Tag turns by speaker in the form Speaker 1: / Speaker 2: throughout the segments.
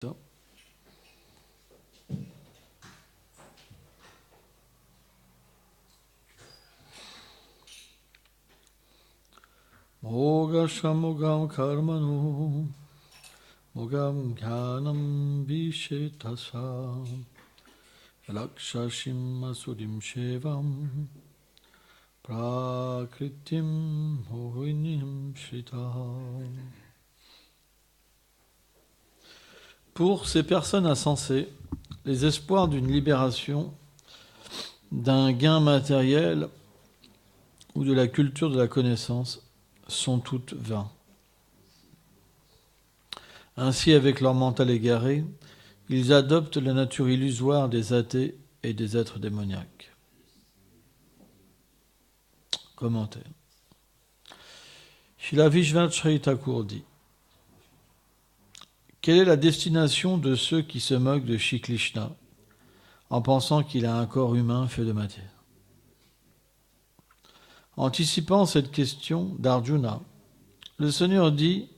Speaker 1: Ça. Moga shamugam karmanu, mogam jnanam vishetasa, lakshashim asurim shevam, prakritim mohinim shita. Pour ces personnes insensées, les espoirs d'une libération, d'un gain matériel ou de la culture de la connaissance sont toutes vains. Ainsi, avec leur mental égaré, ils adoptent la nature illusoire des athées et des êtres démoniaques. Commentaire. Srila Vishvacharya Thakur dit: quelle est la destination de ceux qui se moquent de Shri Krishna en pensant qu'il a un corps humain fait de matière? Anticipant cette question d'Arjuna, le Seigneur dit: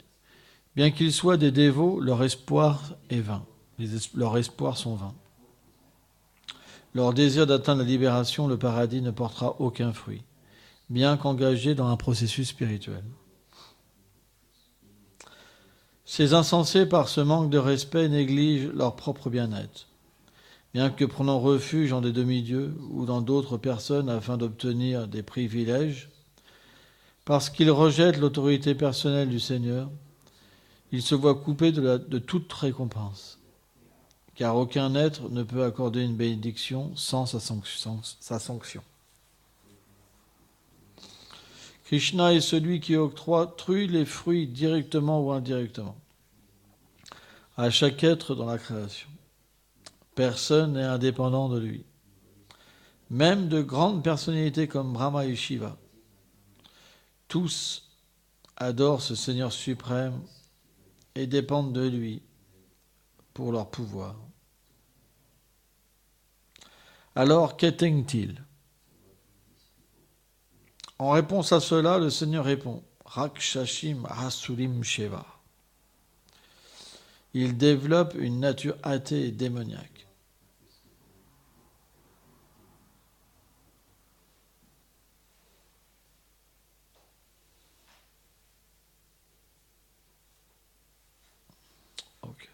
Speaker 1: bien qu'ils soient des dévots, leur espoir est vain. Leurs espoirs sont vains. Leur désir d'atteindre la libération, le paradis, ne portera aucun fruit, bien qu'engagés dans un processus spirituel. Ces insensés, par ce manque de respect, négligent leur propre bien-être. Bien que prenant refuge en des demi-dieux ou dans d'autres personnes afin d'obtenir des privilèges, parce qu'ils rejettent l'autorité personnelle du Seigneur, ils se voient coupés de toute récompense, car aucun être ne peut accorder une bénédiction sans sa sanction. Krishna est celui qui octroie les fruits directement ou indirectement à chaque être dans la création. Personne n'est indépendant de lui. Même de grandes personnalités comme Brahma et Shiva, tous adorent ce Seigneur suprême et dépendent de lui pour leur pouvoir. Alors, qu'éteignent-ils? En réponse à cela, le Seigneur répond: Rakshashim Asurim Sheva. Ils développent une nature athée et démoniaque. Ok.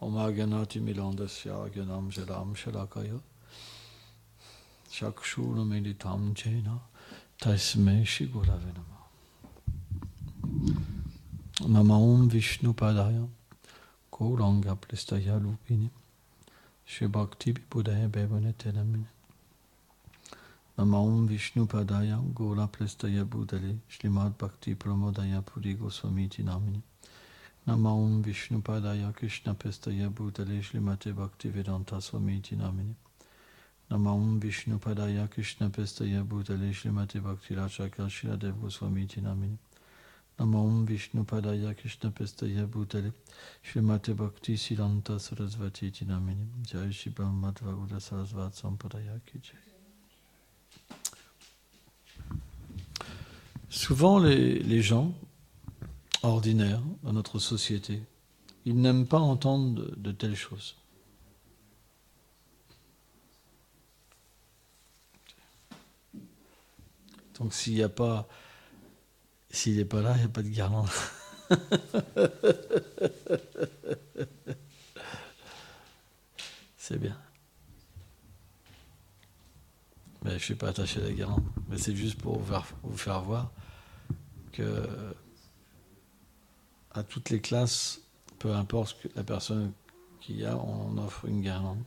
Speaker 1: Oma Ganati Milandasya Ganam Jalam Shalakaya Chakshura Meditam Jena Tasme Shigurave Nama. Nama Om Vishnu Padaya Gauranga Plistaya Lupini Shri Bhakti Vibhudaya Bhavanete Namine. Nama Om Vishnu Padaya Gaura Plistaya Budale Shrimad Bhakti Pramodaya Puri Goswamiti Namine. Nama Om Vishnu Padaya Krishna Pestaya Bhutale Shrimate Bhakti Vedanta Swamiti Namine. Nama Om Vishnu Padaya Krishna Pestaya Bhutale Shrimate Bhakti Rachaka Shiradev Goswamiti Namine. Nama Om Vishnu Padaya Krishna Pestaya Bhutale Shrimate Bhakti Siddhanta Sarasvati Namine. Jai Shri Brahma Dvaguda Sarasvat Sampadaya Ki Jai. Souvent les gens ordinaires dans notre société, ils n'aiment pas entendre de telles choses. Donc s'il n'est pas là, il n'y a pas de guirlande. C'est bien. Mais je ne suis pas attaché à la guirlande. Mais c'est juste pour vous faire voir que à toutes les classes, peu importe la personne qu'il y a, on offre une guirlande.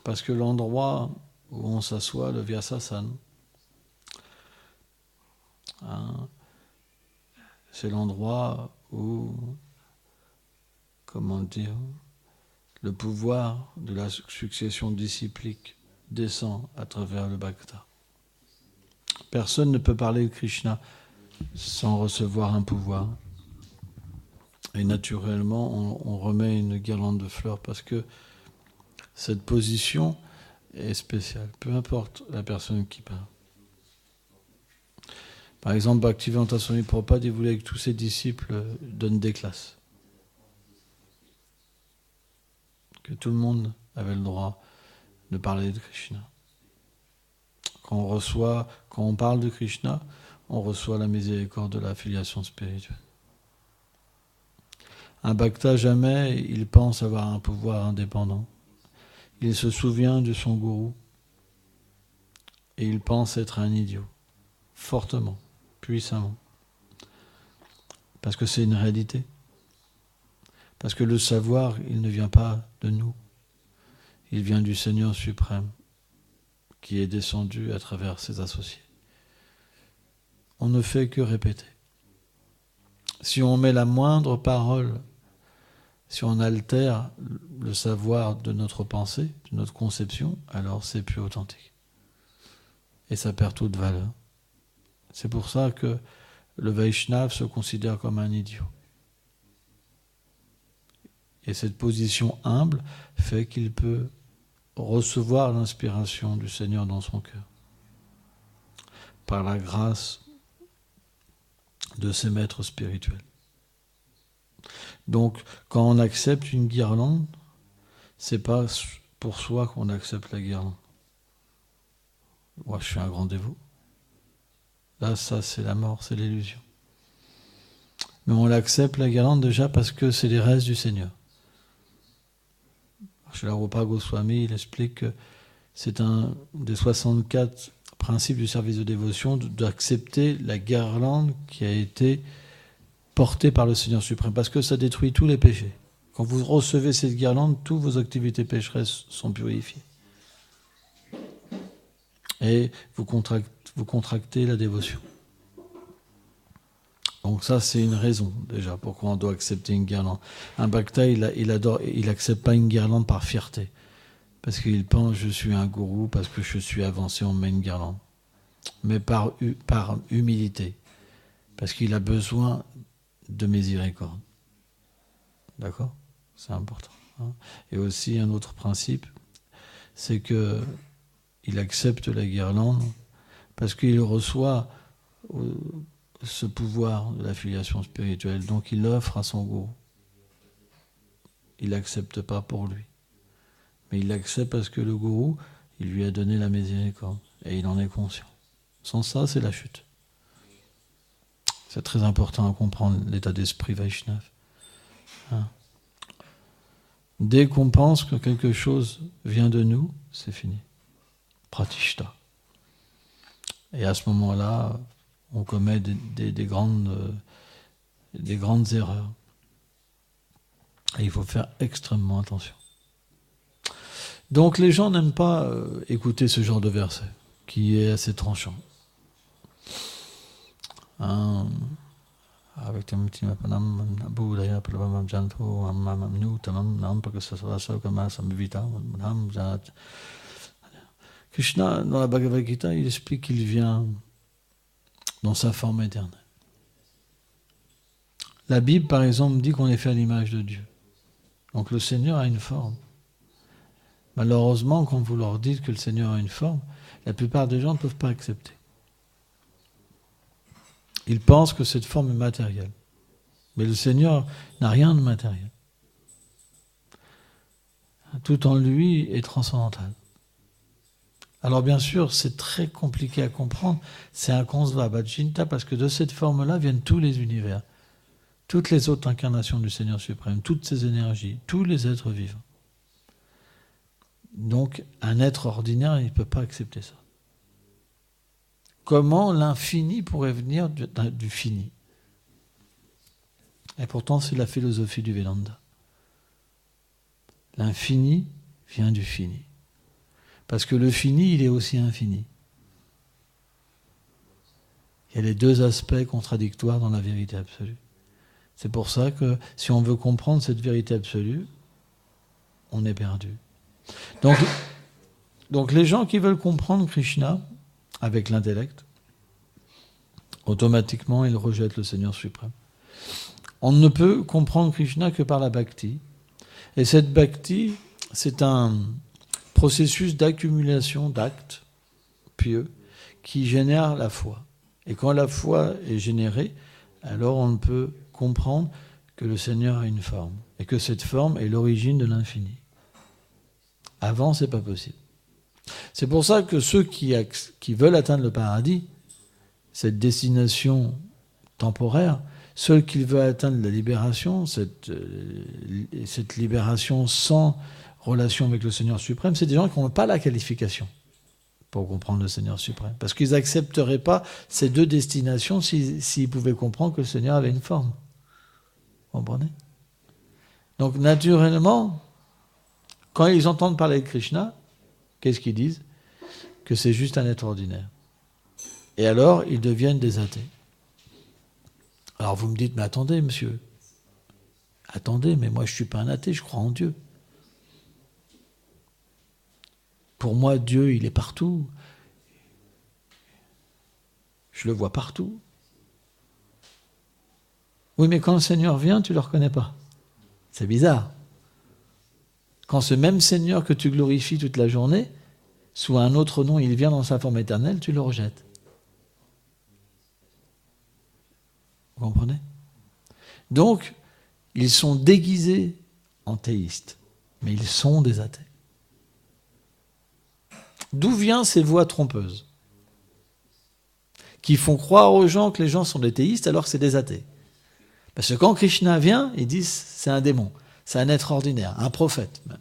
Speaker 1: Parce que l'endroit où on s'assoit, le Vyasasana, c'est l'endroit où, le pouvoir de la succession disciplique descend à travers le Bhakta. Personne ne peut parler de Krishna sans recevoir un pouvoir. Et naturellement, on remet une guirlande de fleurs parce que cette position est spéciale, peu importe la personne qui parle. Par exemple, Bhaktivedanta Swami Prabhupada, il voulait que tous ses disciples donnent des classes. Que tout le monde avait le droit de parler de Krishna. Quand on parle de Krishna, on reçoit la miséricorde de la filiation spirituelle. Un bhakta, jamais il pense avoir un pouvoir indépendant. Il se souvient de son gourou et il pense être un idiot, fortement, puissamment. Parce que c'est une réalité. Parce que le savoir, il ne vient pas de nous. Il vient du Seigneur suprême qui est descendu à travers ses associés. On ne fait que répéter. Si on met la moindre parole, si on altère le savoir de notre pensée, de notre conception, alors c'est plus authentique. Et ça perd toute valeur. C'est pour ça que le Vaishnava se considère comme un idiot. Et cette position humble fait qu'il peut recevoir l'inspiration du Seigneur dans son cœur. Par la grâce de ses maîtres spirituels. Donc, quand on accepte une guirlande, c'est pas pour soi qu'on accepte la guirlande. Moi, je suis un grand dévot. Là, ça, c'est la mort, c'est l'illusion. Mais on l'accepte, la guirlande, déjà parce que c'est les restes du Seigneur. Srila Rupa Goswami, il explique que c'est un des 64 principes du service de dévotion d'accepter la guirlande qui a été portée par le Seigneur suprême, parce que ça détruit tous les péchés. Quand vous recevez cette guirlande, toutes vos activités pécheresses sont purifiées. Et vous contractez la dévotion. Donc ça, c'est une raison, déjà, pourquoi on doit accepter une guirlande. Un bhakta, il accepte pas une guirlande par fierté. Parce qu'il pense, je suis un gourou, parce que je suis avancé, on met une guirlande. Mais par humilité. Parce qu'il a besoin de miséricorde. D'accord ? C'est important. Hein ? Et aussi, un autre principe, c'est que il accepte la guirlande parce qu'il reçoit ce pouvoir de la filiation spirituelle. Donc il l'offre à son gourou. Il l'accepte pas pour lui. Mais il l'accepte parce que le gourou, il lui a donné la miséricorde. Et il en est conscient. Sans ça, c'est la chute. C'est très important à comprendre l'état d'esprit Vaishnava. Hein? Dès qu'on pense que quelque chose vient de nous, c'est fini. Pratishta. Et à ce moment-là, on commet des grandes erreurs. Et il faut faire extrêmement attention. Donc les gens n'aiment pas écouter ce genre de verset, qui est assez tranchant. Avec Krishna, dans la Bhagavad Gita, il explique qu'il vient dans sa forme éternelle. La Bible, par exemple, dit qu'on est fait à l'image de Dieu. Donc le Seigneur a une forme. Malheureusement, quand vous leur dites que le Seigneur a une forme, la plupart des gens ne peuvent pas accepter. Ils pensent que cette forme est matérielle. Mais le Seigneur n'a rien de matériel. Tout en lui est transcendantal. Alors bien sûr, c'est très compliqué à comprendre, c'est un Konsvabhajinta, parce que de cette forme-là viennent tous les univers, toutes les autres incarnations du Seigneur suprême, toutes ses énergies, tous les êtres vivants. Donc un être ordinaire, il ne peut pas accepter ça. Comment l'infini pourrait venir du fini ? Et pourtant, c'est la philosophie du Vedanta. L'infini vient du fini. Parce que le fini, il est aussi infini. Il y a les deux aspects contradictoires dans la vérité absolue. C'est pour ça que si on veut comprendre cette vérité absolue, on est perdu. Donc les gens qui veulent comprendre Krishna avec l'intellect, automatiquement ils rejettent le Seigneur suprême. On ne peut comprendre Krishna que par la bhakti. Et cette bhakti, c'est un processus d'accumulation d'actes pieux qui génère la foi. Et quand la foi est générée, alors on peut comprendre que le Seigneur a une forme et que cette forme est l'origine de l'infini. Avant, c'est pas possible. C'est pour ça que ceux qui veulent atteindre le paradis, cette destination temporaire, ceux qui veulent atteindre la libération, cette libération sans relation avec le Seigneur suprême, c'est des gens qui n'ont pas la qualification pour comprendre le Seigneur suprême. Parce qu'ils n'accepteraient pas ces deux destinations s'ils pouvaient comprendre que le Seigneur avait une forme. Vous comprenez? Donc naturellement, quand ils entendent parler de Krishna, qu'est-ce qu'ils disent? Que c'est juste un être ordinaire. Et alors, ils deviennent des athées. Alors vous me dites, mais attendez, monsieur. Attendez, mais moi je ne suis pas un athée, je crois en Dieu. Pour moi, Dieu, il est partout. Je le vois partout. Oui, mais quand le Seigneur vient, tu ne le reconnais pas. C'est bizarre. Quand ce même Seigneur que tu glorifies toute la journée, sous un autre nom, il vient dans sa forme éternelle, tu le rejettes. Vous comprenez? Donc, ils sont déguisés en théistes, mais ils sont des athées. D'où viennent ces voix trompeuses qui font croire aux gens que les gens sont des théistes alors que c'est des athées? Parce que quand Krishna vient, ils disent c'est un démon, c'est un être ordinaire, un prophète même.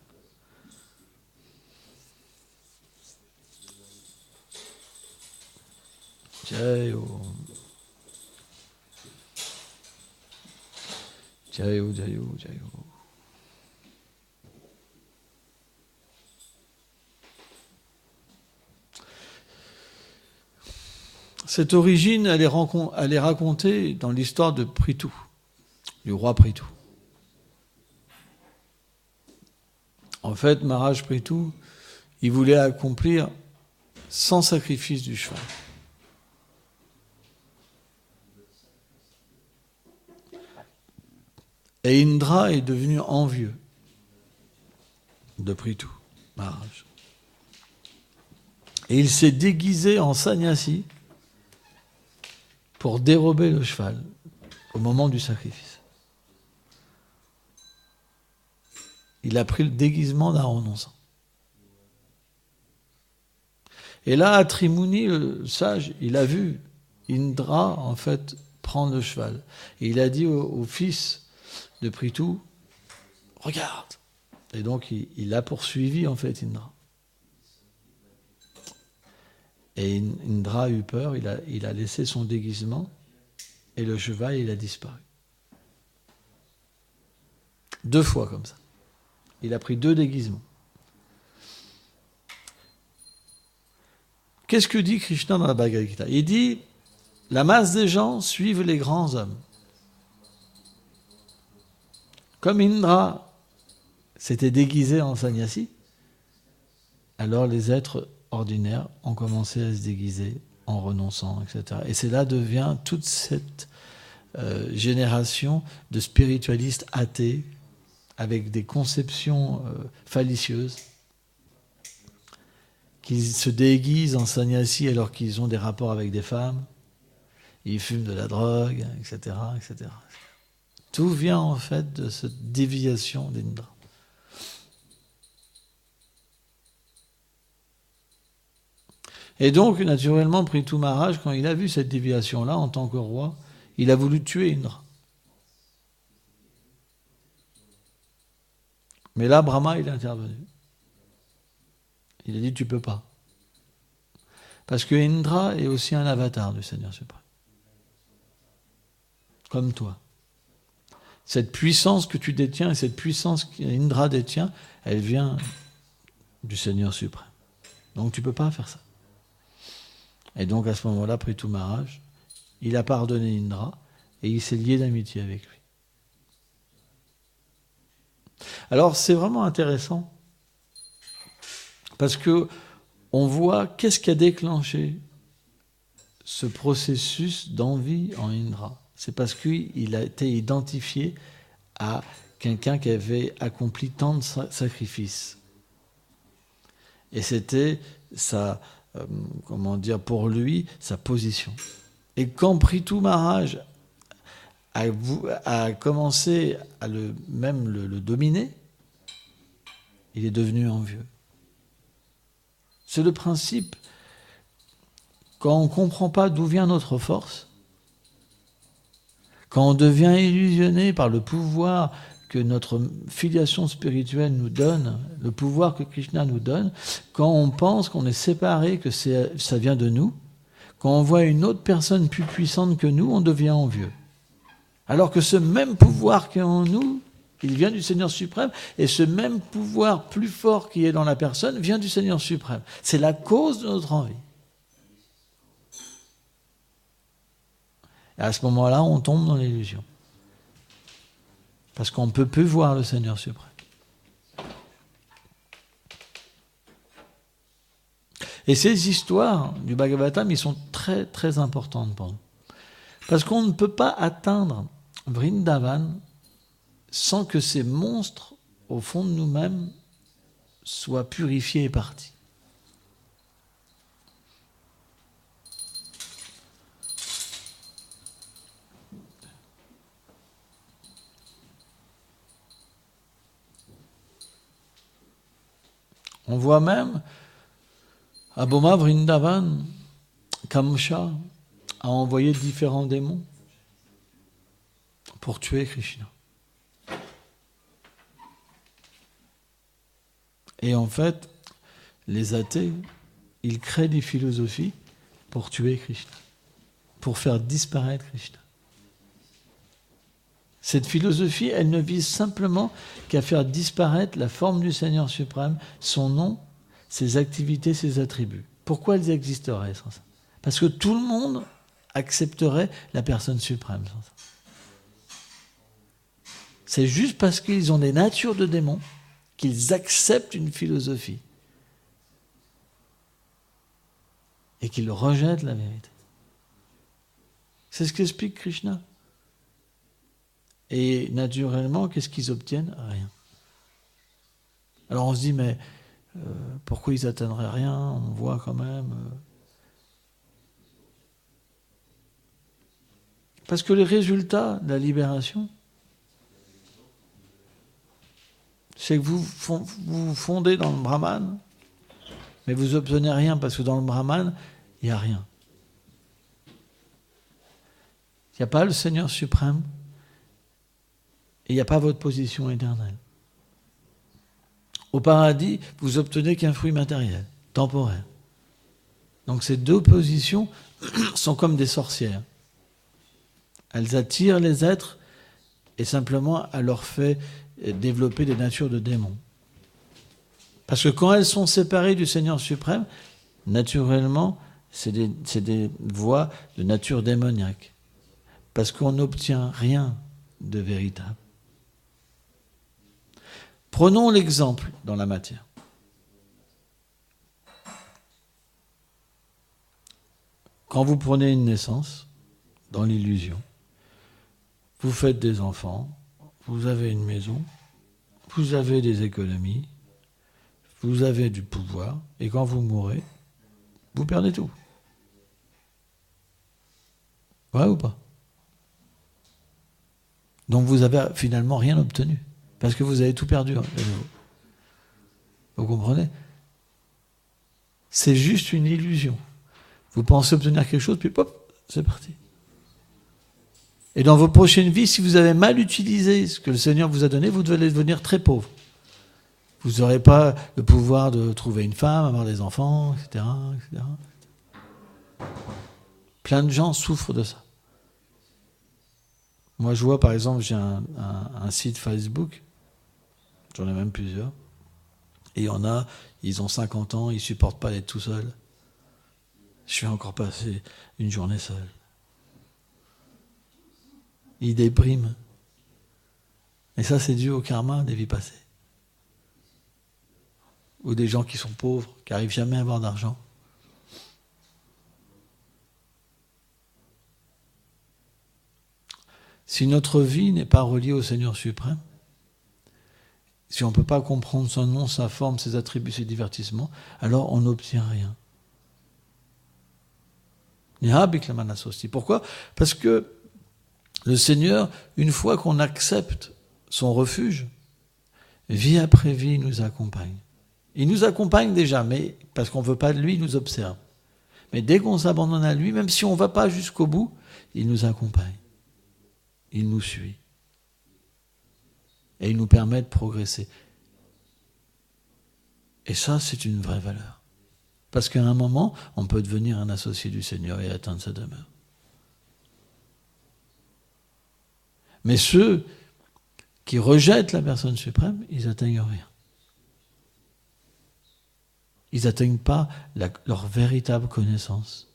Speaker 1: Jayo. Jayo, Jayo, Jayo. Cette origine, elle est racontée dans l'histoire de Prithu, du roi Prithu. En fait, Maharaj Prithu, il voulait accomplir 100 sacrifices du cheval. Et Indra est devenu envieux de Prithu, Maharaj. Et il s'est déguisé en sannyasi pour dérober le cheval au moment du sacrifice. Il a pris le déguisement d'un renonçant. Et là, Atrimuni, le sage, il a vu Indra, en fait, prendre le cheval. Et il a dit au fils de Prithu, regarde. Et donc, il a poursuivi, en fait, Indra. Et Indra a eu peur, il a laissé son déguisement, et le cheval, il a disparu. 2 fois comme ça. Il a pris 2 déguisements. Qu'est-ce que dit Krishna dans la Bhagavad Gita? Il dit, la masse des gens suivent les grands hommes. Comme Indra s'était déguisé en sannyasi, alors les êtres ordinaires ont commencé à se déguiser en renonçant, etc. Et c'est là devient toute cette génération de spiritualistes athées avec des conceptions phalliциeuses qui se déguisent en sannyasi alors qu'ils ont des rapports avec des femmes, ils fument de la drogue, etc., etc. Tout vient en fait de cette déviation d'Indra. Et donc, naturellement, Prithu Maharaj, quand il a vu cette déviation-là, en tant que roi, il a voulu tuer Indra. Mais là, Brahma, il est intervenu. Il a dit, tu peux pas. Parce que Indra est aussi un avatar du Seigneur suprême. Comme toi. Cette puissance que tu détiens et cette puissance qu'Indra détient, elle vient du Seigneur suprême. Donc tu ne peux pas faire ça. Et donc à ce moment-là, Prithu Maharaj, il a pardonné Indra et il s'est lié d'amitié avec lui. Alors c'est vraiment intéressant parce que on voit qu'est-ce qui a déclenché ce processus d'envie en Indra. C'est parce qu'il a été identifié à quelqu'un qui avait accompli tant de sacrifices. Et c'était pour lui, sa position. Et quand Prithu Maharaj a commencé à le dominer, il est devenu envieux. C'est le principe. Quand on ne comprend pas d'où vient notre force, quand on devient illusionné par le pouvoir que notre filiation spirituelle nous donne, le pouvoir que Krishna nous donne, quand on pense qu'on est séparé, que ça vient de nous, quand on voit une autre personne plus puissante que nous, on devient envieux. Alors que ce même pouvoir qui est en nous, il vient du Seigneur suprême, et ce même pouvoir plus fort qui est dans la personne vient du Seigneur suprême. C'est la cause de notre envie. Et à ce moment-là, on tombe dans l'illusion. Parce qu'on ne peut plus voir le Seigneur suprême. Et ces histoires du Bhagavatam, ils sont très très importantes pour nous. Parce qu'on ne peut pas atteindre Vrindavan sans que ces monstres, au fond de nous-mêmes, soient purifiés et partis. On voit même à Boma Vrindavan, Kamsa a envoyé différents démons pour tuer Krishna. Et en fait, les athées, ils créent des philosophies pour tuer Krishna, pour faire disparaître Krishna. Cette philosophie, elle ne vise simplement qu'à faire disparaître la forme du Seigneur suprême, son nom, ses activités, ses attributs. Pourquoi elles existeraient sans ça? Parce que tout le monde accepterait la personne suprême sans ça. C'est juste parce qu'ils ont des natures de démons qu'ils acceptent une philosophie et qu'ils rejettent la vérité. C'est ce qu'explique Krishna. Et naturellement, qu'est-ce qu'ils obtiennent? Rien. Alors on se dit, mais pourquoi ils n'atteindraient rien? On voit quand même... Parce que les résultats de la libération, c'est que vous vous fondez dans le Brahman, mais vous n'obtenez rien parce que dans le Brahman, il n'y a rien. Il n'y a pas le Seigneur suprême et il n'y a pas votre position éternelle. Au paradis, vous obtenez qu'un fruit matériel, temporaire. Donc ces deux positions sont comme des sorcières. Elles attirent les êtres et simplement elles leur fait développer des natures de démons. Parce que quand elles sont séparées du Seigneur suprême, naturellement, c'est des voies de nature démoniaque. Parce qu'on n'obtient rien de véritable. Prenons l'exemple dans la matière. Quand vous prenez une naissance, dans l'illusion, vous faites des enfants, vous avez une maison, vous avez des économies, vous avez du pouvoir, et quand vous mourrez, vous perdez tout. Ouais ou pas? Donc vous avez finalement rien obtenu, parce que vous avez tout perdu. Vous comprenez? C'est juste une illusion. Vous pensez obtenir quelque chose, puis hop, c'est parti. Et dans vos prochaines vies, si vous avez mal utilisé ce que le Seigneur vous a donné, vous devez devenir très pauvre. Vous n'aurez pas le pouvoir de trouver une femme, avoir des enfants, etc., etc. Plein de gens souffrent de ça. Moi, je vois, par exemple, j'ai un site Facebook, j'en ai même plusieurs, et il y en a, ils ont 50 ans, ils ne supportent pas d'être tout seuls. Je vais encore passer une journée seul. Ils dépriment. Et ça, c'est dû au karma des vies passées. Ou des gens qui sont pauvres, qui n'arrivent jamais à avoir d'argent. Si notre vie n'est pas reliée au Seigneur suprême, si on ne peut pas comprendre son nom, sa forme, ses attributs, ses divertissements, alors on n'obtient rien. Pourquoi ? Parce que le Seigneur, une fois qu'on accepte son refuge, vie après vie, il nous accompagne. Il nous accompagne déjà, mais parce qu'on ne veut pas de lui, il nous observe. Mais dès qu'on s'abandonne à lui, même si on ne va pas jusqu'au bout, il nous accompagne. Il nous suit. Et il nous permet de progresser. Et ça, c'est une vraie valeur. Parce qu'à un moment, on peut devenir un associé du Seigneur et atteindre sa demeure. Mais ceux qui rejettent la personne suprême, ils n'atteignent rien. Ils n'atteignent pas leur véritable connaissance.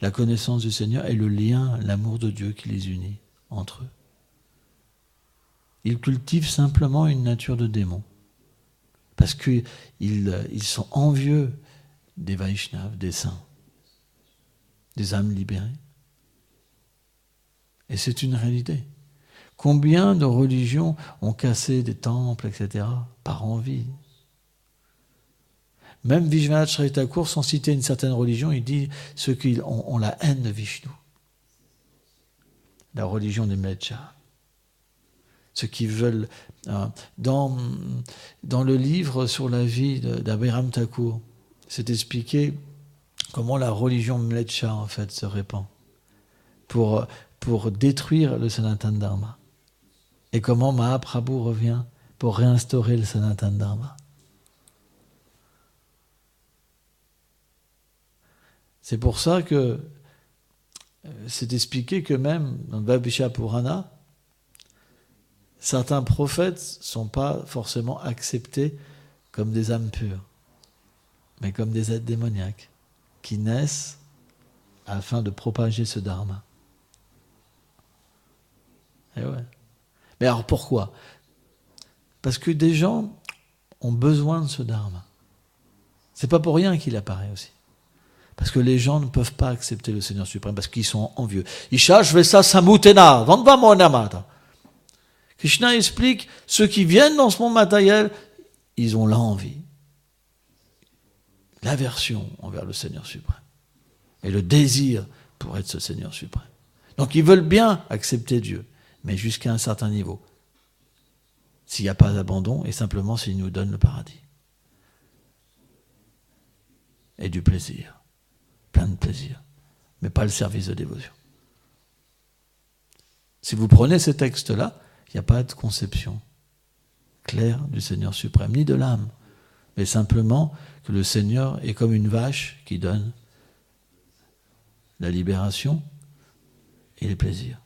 Speaker 1: La connaissance du Seigneur et le lien, l'amour de Dieu qui les unit entre eux. Ils cultivent simplement une nature de démon. Parce qu'ils sont envieux des Vaishnavas, des saints, des âmes libérées. Et c'est une réalité. Combien de religions ont cassé des temples, etc., par envie ? Même Vishwanath Chakravarti Thakur, sans citer une certaine religion, il dit ceux qui ont la haine de Vishnu. La religion des Mlecchas. Ceux qui veulent... Dans le livre sur la vie d'Abhiram Thakur, c'est expliqué comment la religion Mleccha, en fait, se répand pour détruire le Sanatana Dharma. Et comment Mahaprabhu revient pour réinstaurer le Sanatana Dharma. C'est pour ça que c'est expliqué que même dans le Vaibhishya Purana, certains prophètes ne sont pas forcément acceptés comme des âmes pures, mais comme des êtres démoniaques qui naissent afin de propager ce dharma. Et ouais. Mais alors pourquoi ? Parce que des gens ont besoin de ce dharma. C'est pas pour rien qu'il apparaît aussi. Parce que les gens ne peuvent pas accepter le Seigneur suprême, parce qu'ils sont envieux. Isha Shvesa Samutena, Vandva Monamata. Krishna explique, ceux qui viennent dans ce monde matériel, ils ont l'envie, l'aversion envers le Seigneur suprême, et le désir pour être ce Seigneur suprême. Donc ils veulent bien accepter Dieu, mais jusqu'à un certain niveau. S'il n'y a pas d'abandon, et simplement s'il nous donne le paradis. Et du plaisir. Plein de plaisir, mais pas le service de dévotion. Si vous prenez ces textes-là, il n'y a pas de conception claire du Seigneur suprême, ni de l'âme, mais simplement que le Seigneur est comme une vache qui donne la libération et les plaisirs.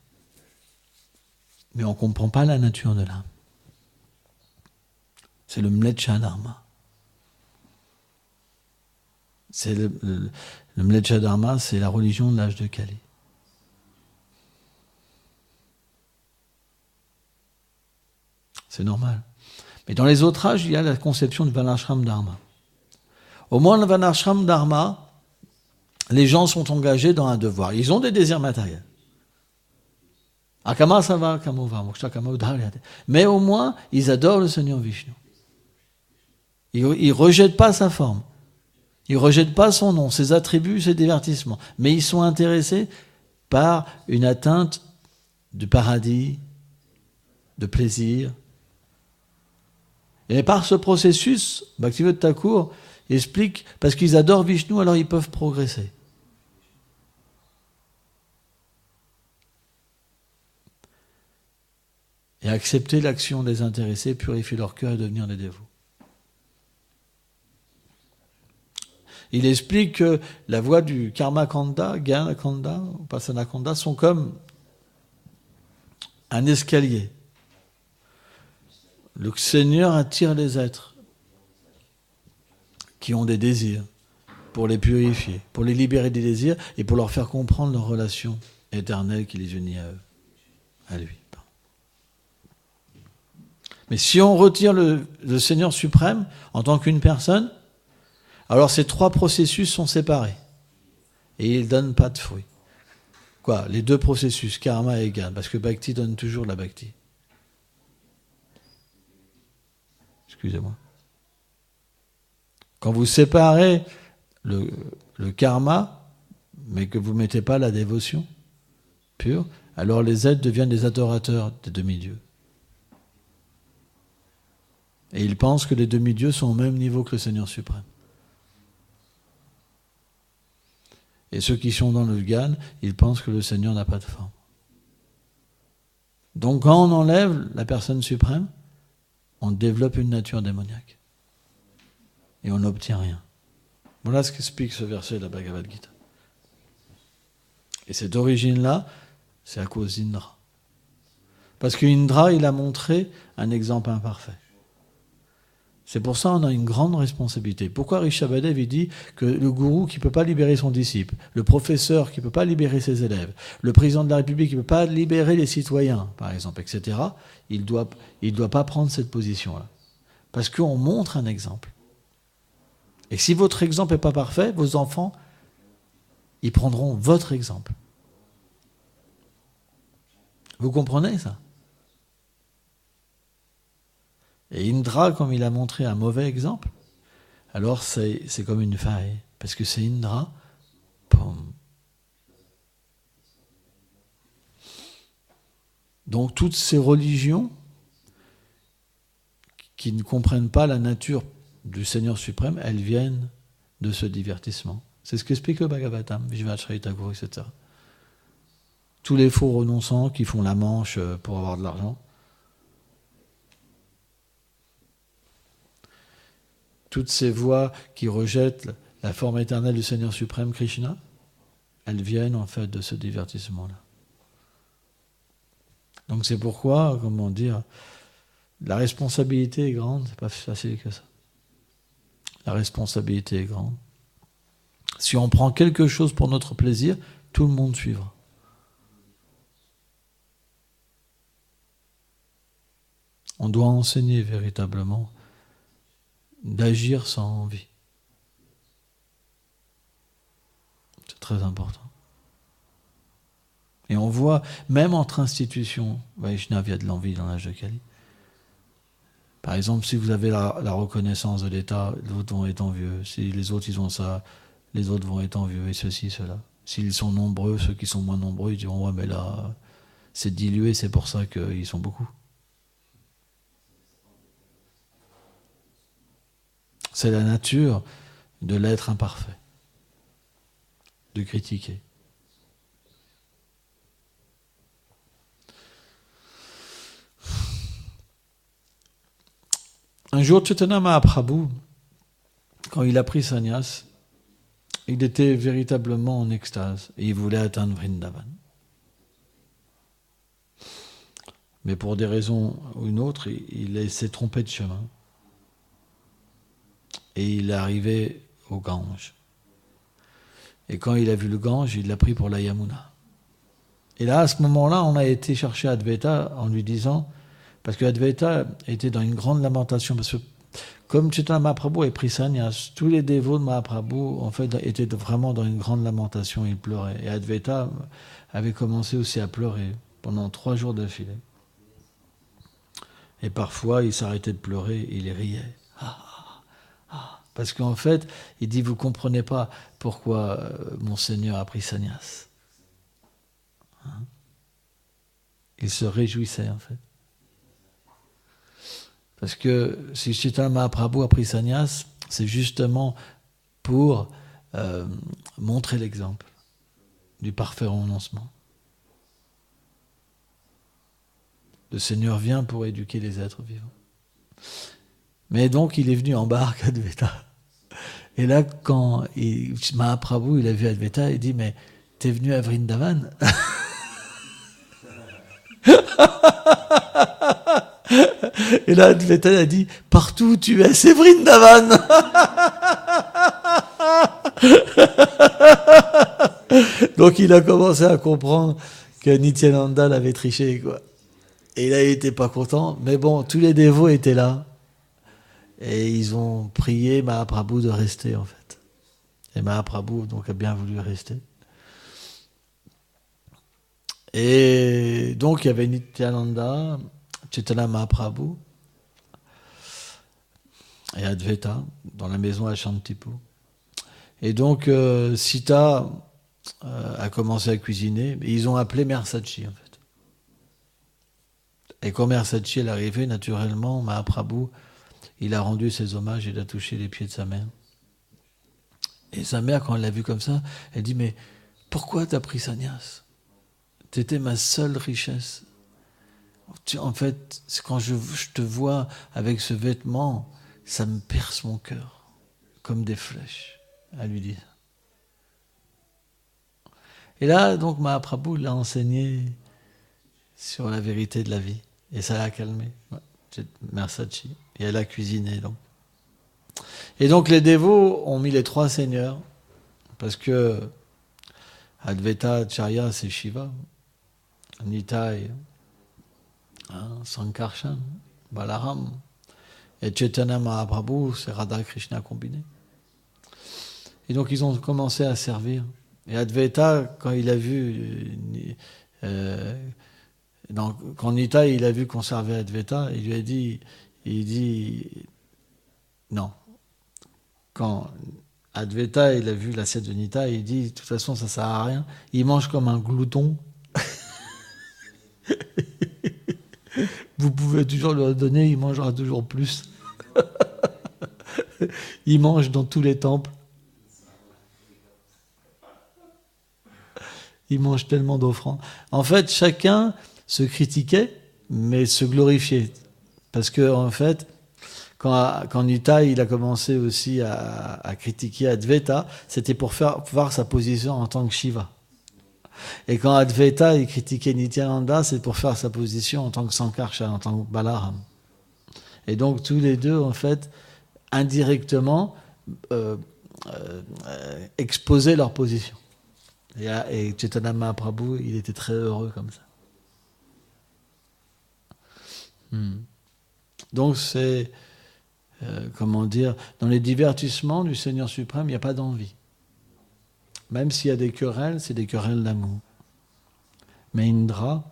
Speaker 1: Mais on ne comprend pas la nature de l'âme. C'est le Mleccha Dharma. C'est le Mleccha Dharma, c'est la religion de l'âge de Kali. C'est normal. Mais dans les autres âges, il y a la conception du Varnashram Dharma. Au moins, le Varnashram Dharma, les gens sont engagés dans un devoir. Ils ont des désirs matériels. Akama Sava Kamova, Moksha Kama Udharyate. Mais au moins, ils adorent le Seigneur Vishnu. Ils ne rejettent pas sa forme. Ils ne rejettent pas son nom, ses attributs, ses divertissements. Mais ils sont intéressés par une atteinte du paradis, de plaisir. Et par ce processus, Bhaktivinoda Thakur explique, parce qu'ils adorent Vishnu, alors ils peuvent progresser. Et accepter l'action des intéressés, purifier leur cœur et devenir des dévots. Il explique que la voie du Karma Kanda, Jnana Kanda, Upasana Kanda sont comme un escalier. Le Seigneur attire les êtres qui ont des désirs pour les purifier, pour les libérer des désirs et pour leur faire comprendre leur relation éternelle qui les unit à eux, à lui. Mais si on retire le Seigneur suprême en tant qu'une personne, alors ces trois processus sont séparés et ils ne donnent pas de fruits. Quoi ? Les deux processus, karma et gyan, parce que bhakti donne toujours la bhakti. Excusez-moi. Quand vous séparez le karma, mais que vous ne mettez pas la dévotion pure, alors les êtres deviennent des adorateurs des demi-dieux. Et ils pensent que les demi-dieux sont au même niveau que le Seigneur suprême. Et ceux qui sont dans le Gyan, ils pensent que le Seigneur n'a pas de forme. Donc quand on enlève la personne suprême, on développe une nature démoniaque. Et on n'obtient rien. Voilà ce qu'explique ce verset de la Bhagavad Gita. Et cette origine-là, c'est à cause d'Indra. Parce qu'Indra, il a montré un exemple imparfait. C'est pour ça qu'on a une grande responsabilité. Pourquoi Rishabhadev il dit que le gourou qui ne peut pas libérer son disciple, le professeur qui ne peut pas libérer ses élèves, le président de la République qui ne peut pas libérer les citoyens, par exemple, etc., il doit pas prendre cette position-là. Parce qu'on montre un exemple. Et si votre exemple n'est pas parfait, vos enfants, ils prendront votre exemple. Vous comprenez ça ? Et Indra, comme il a montré un mauvais exemple, alors c'est comme une faille. Parce que c'est Indra, boum. Donc toutes ces religions qui ne comprennent pas la nature du Seigneur suprême, elles viennent de ce divertissement. C'est ce qu'explique le Bhagavatam, Vijvacharita Thakur, etc. Tous les faux renonçants qui font la manche pour avoir de l'argent, toutes ces voix qui rejettent la forme éternelle du Seigneur suprême Krishna, elles viennent en fait de ce divertissement-là. Donc c'est pourquoi, comment dire, la responsabilité est grande, c'est pas facile que ça. La responsabilité est grande. Si on prend quelque chose pour notre plaisir, tout le monde suivra. On doit enseigner véritablement d'agir sans envie. C'est très important. Et on voit, même entre institutions, Vaishnava, il y a de l'envie dans l'âge de Kali. Par exemple, si vous avez la reconnaissance de l'État, les autres vont être envieux. Si les autres, ils ont ça, les autres vont être envieux, et ceci, cela. S'ils sont nombreux, ceux qui sont moins nombreux, ils diront, ouais, mais là, c'est dilué, c'est pour ça qu'ils sont beaucoup. C'est la nature de l'être imparfait, de critiquer. Un jour, Chaitanya Mahaprabhu, quand il a pris sannyas, il était véritablement en extase et il voulait atteindre Vrindavan. Mais pour des raisons ou une autre, il s'est trompé de chemin. Et il est arrivé au Gange. Et quand il a vu le Gange, il l'a pris pour la Yamuna. Et là, à ce moment-là, on a été chercher Advaita en lui disant, parce que Advaita était dans une grande lamentation, parce que comme Chaitanya Mahaprabhu a pris sannyas, tous les dévots de Mahaprabhu, en fait, étaient vraiment dans une grande lamentation, ils pleuraient. Et Advaita avait commencé aussi à pleurer pendant 3 jours d'affilée. Et parfois, il s'arrêtait de pleurer et il riait. Parce qu'en fait, il dit, vous ne comprenez pas pourquoi mon Seigneur a pris sannyas. Il se réjouissait, en fait. Parce que si Chaitanya Mahaprabhu a pris sannyas, c'est justement pour montrer l'exemple du parfait renoncement. Le Seigneur vient pour éduquer les êtres vivants. Mais donc, il est venu en barque à Advaita. Et là, quand Mahaprabhu il a vu Advaita, il dit, mais t'es venu à Vrindavan? Et là, Advaita a dit, partout où tu es, c'est Vrindavan. Donc, il a commencé à comprendre que Nityananda l'avait triché, quoi. Et là, il n'était pas content. Mais bon, tous les dévots étaient là. Et ils ont prié Mahaprabhu de rester, en fait. Et Mahaprabhu, donc, a bien voulu rester. Et donc, il y avait Nityananda, Chaitanya Mahaprabhu et Advaita dans la maison à Shantipur. Et donc, Sita a commencé à cuisiner. Et ils ont appelé Mère Sachi, en fait. Et quand Mère Sachi est arrivée, naturellement, Mahaprabhu, il a rendu ses hommages, il a touché les pieds de sa mère. Et sa mère, quand elle l'a vu comme ça, elle dit, mais pourquoi t'as pris sannyas? T'étais ma seule richesse. En fait, quand je te vois avec ce vêtement, ça me perce mon cœur, comme des flèches, elle lui dit. Et là, donc, Mahaprabhu l'a enseigné sur la vérité de la vie. Et ça l'a calmé. Mère Sachi. Et elle a cuisiné, donc. Et donc, les dévots ont mis les trois seigneurs, parce que Advaita Acharya, c'est Shiva. Nitai, Sankarshan, Balaram. Et Chaitanya Mahaprabhu, c'est Radha Krishna combiné. Et donc, ils ont commencé à servir. Et Advaita, quand il a vu... quand Nitai, il a vu qu'on servait Advaita, il lui a dit... Il dit... Non. Quand Advaita, il a vu l'assiette de Nitai, il dit, de toute façon, ça sert à rien. Il mange comme un glouton. Vous pouvez toujours lui donner, il mangera toujours plus. Il mange dans tous les temples. Il mange tellement d'offrandes. En fait, chacun se critiquait, mais se glorifiait. Parce que, en fait, quand Nitai il a commencé aussi à critiquer Advaita, c'était pour faire voir sa position en tant que Shiva. Et quand Advaita il critiquait Nityananda, c'est pour faire sa position en tant que Sankarshan, en tant que Balaram. Et donc tous les deux, en fait, indirectement, exposaient leur position. Et Chaitanya Mahaprabhu, il était très heureux comme ça. Donc c'est, comment dire, dans les divertissements du Seigneur suprême, il n'y a pas d'envie. Même s'il y a des querelles, c'est des querelles d'amour. Mais Indra,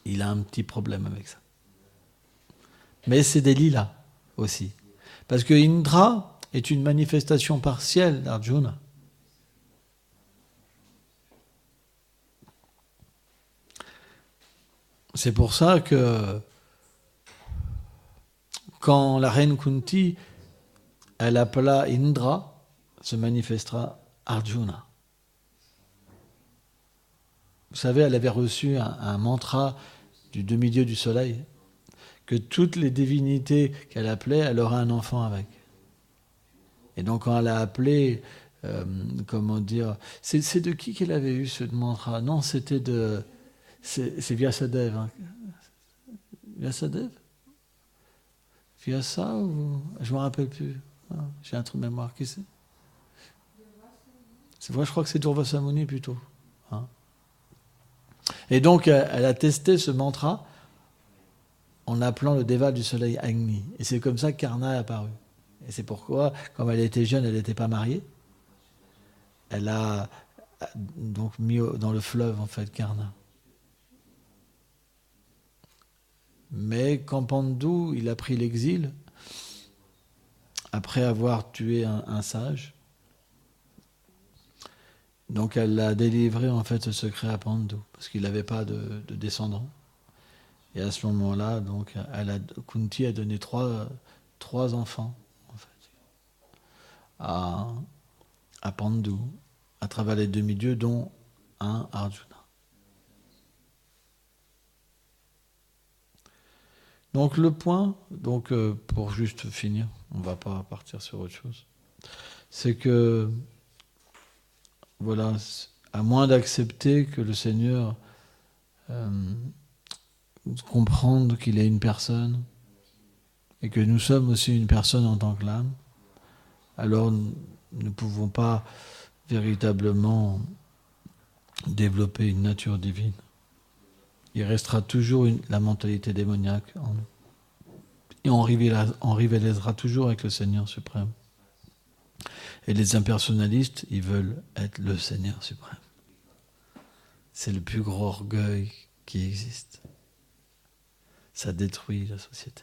Speaker 1: il a un petit problème avec ça. Mais c'est des lilas aussi. Parce que Indra est une manifestation partielle d'Arjuna. C'est pour ça que quand la reine Kunti, elle appela Indra, se manifestera Arjuna. Vous savez, elle avait reçu un mantra du demi-dieu du soleil, que toutes les divinités qu'elle appelait, elle aurait un enfant avec. Et donc quand elle a appelé, comment dire, c'est de qui qu'elle avait eu ce mantra? Non, c'était de... C'est Vyasadeva. Hein. Vyasadeva? Vyasa ou... Je ne me rappelle plus. Ah, j'ai un trou de mémoire. Qui c'est? Moi, je crois que c'est Durvasa Muni plutôt. Hein. Et donc, elle a testé ce mantra en appelant le Deva du soleil Agni. Et c'est comme ça que Karna est apparu. Et c'est pourquoi, quand elle était jeune, elle n'était pas mariée. Elle a donc mis dans le fleuve, en fait, Karna. Mais quand Pandu, il a pris l'exil, après avoir tué un sage, donc elle a délivré en fait ce secret à Pandu, parce qu'il n'avait pas de descendants. Et à ce moment-là, donc, Kunti a donné trois enfants, en fait, à Pandu, à travers les demi-dieux, dont un Arjuna. Donc le point, donc pour juste finir, on ne va pas partir sur autre chose, c'est que, voilà, à moins d'accepter que le Seigneur comprendre qu'il est une personne et que nous sommes aussi une personne en tant que l'âme, alors nous ne pouvons pas véritablement développer une nature divine. Il restera toujours la mentalité démoniaque en nous. Et on rivalisera toujours avec le Seigneur suprême. Et les impersonnalistes, ils veulent être le Seigneur suprême. C'est le plus gros orgueil qui existe. Ça détruit la société.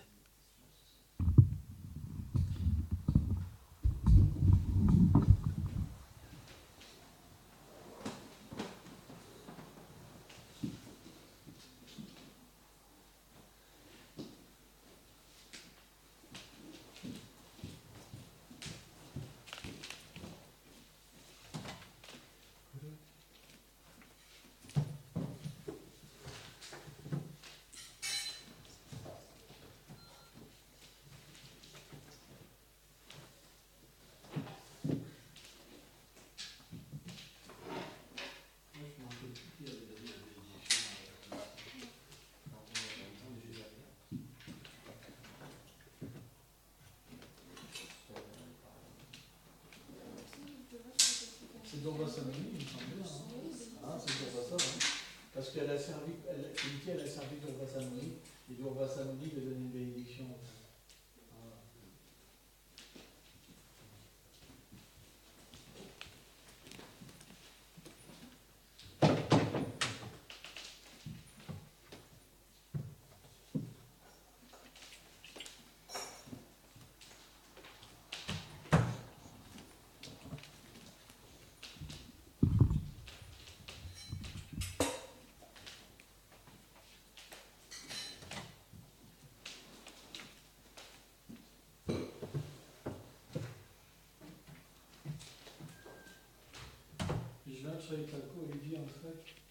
Speaker 1: Durvasa Muni, il me semble bien. Hein, c'est Durvasa. Hein. Parce qu'elle a servi, elle a servi Durvasa Muni, et Durvasa Muni lui a donné une bénédiction. Voilà. Vijnana Charitalko, il dit en fait.